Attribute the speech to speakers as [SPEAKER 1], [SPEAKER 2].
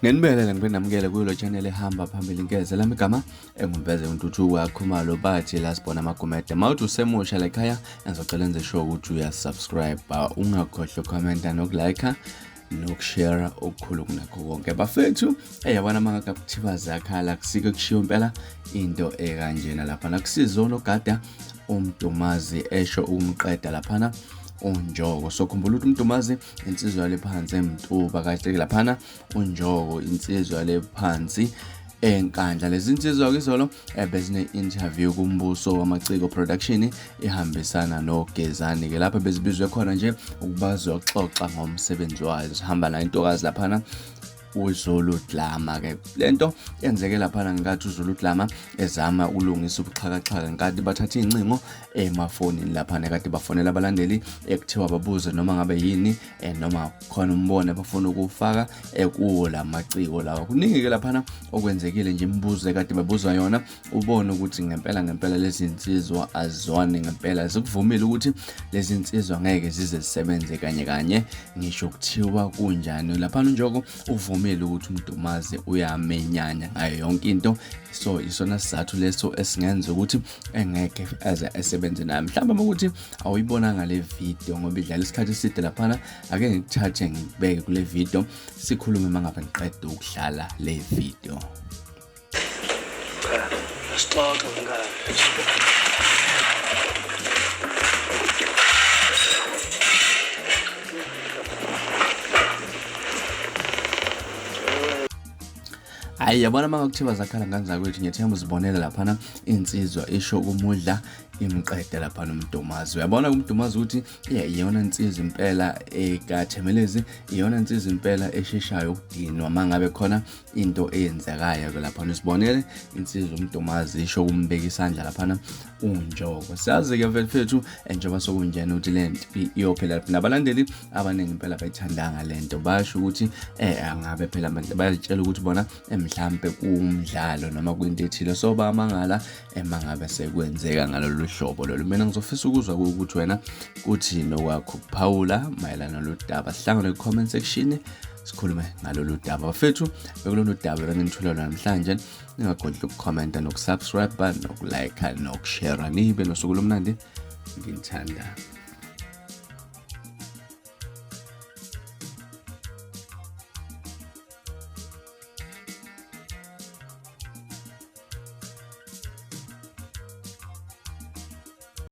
[SPEAKER 1] Ngenibelele ngibenamukele kulo channel ehamba phambili inkeze lami igama engumveze uNtuthuko yakhumalo bathi la sibona amagumede mawuthi usemusha la ekhaya ngizocela enze sure ukuthi uyasubscribe ungakhohlwa ucomment nokulike nokushare okukhulu kunakho konke bafethu yabona mangakuthiwa zakhala kusike kushiyo impela into ekanjena lapha nakusizo onogada uMdumazi esho ukumqeda laphana unjoko so khumbula ukuthi uMdumazi insizwa lephansi emtuba kahle laphana unjoko insizwa lephansi enkandla lezi insizwa izolo bezine interview kumbuso wamaciko production ihambisana noGezani ke lapha bezibizwe khona nje ukubazwa ukuxoxa ngomsebenzi wayo sihamba la intokazi laphana izolo Ntambama ke lento yenzeke laphana ngathi izolo Ntambama ezama ukulungisa ubuxhakaxhaka ngathi bathatha incingo emafonini laphana kade bafonela abalandeli ekuthiwa babuze noma ngabe yini noma khona umbone bafuna ukufaka kuwo lamaciko lawo kuningi ke laphana okwenzekile nje imibuzo kade babuza yona ubone ukuthi ngempela lezi insizwa azwane ngempela zikuvumile ukuthi lezi insizwa ngeke zize zisebenze kanye ngisho ukuthiwa kunjani laphana unjoko uvumile ukuthi uMdumazi uyamenyanya ngayo yonke into so isona sizathu leso esingenza ukuthi engeke aze esebenze nami mhlawumbe ukuthi awuyibonanga le video ngoba idlala isikhathi eside laphana ake ngikuthathe ngibeke kule video sikhulume mangabe ngiqeda ukudlala le video
[SPEAKER 2] Start ngane
[SPEAKER 1] yabona mangakuthiwa zakhala nganza kwethu ngiyethemba uzibonele laphana insizwa esho ukumudla imqeda laphana uMdumazi uyabona uMdumazi ukuthi iyona insizwa impela ekathemelezi iyona insizwa impela esheshayo ukudinwa mangabe khona into eyenzekayo laphana usibonele insizwa uMdumazi esho ukumbeka isandla laphana unjoko sazi ke mfethu njengoba sokunjena ukuthi lento iyophela nabalandeli abaningi impela bayithandanga lento basho ukuthi angabe phela abantu bayatshela ukuthi bona mhlambe kumdlalo noma kwinto ethile so bamangala emangabe sekwenzeka ngalolu hlobo lolu mina ngizofisa ukuzwa ukuthi wena kuthini okwakho ukuphawula mayelana noludaba sihlangane ku-comment section sikhulume ngalolu daba bafethu bekulolu daba benginithulelwa namhlanje ningakhohlwa ukukhomenta nokusubscribe nokulike nokushare nibe nosuku lomnandi nginithanda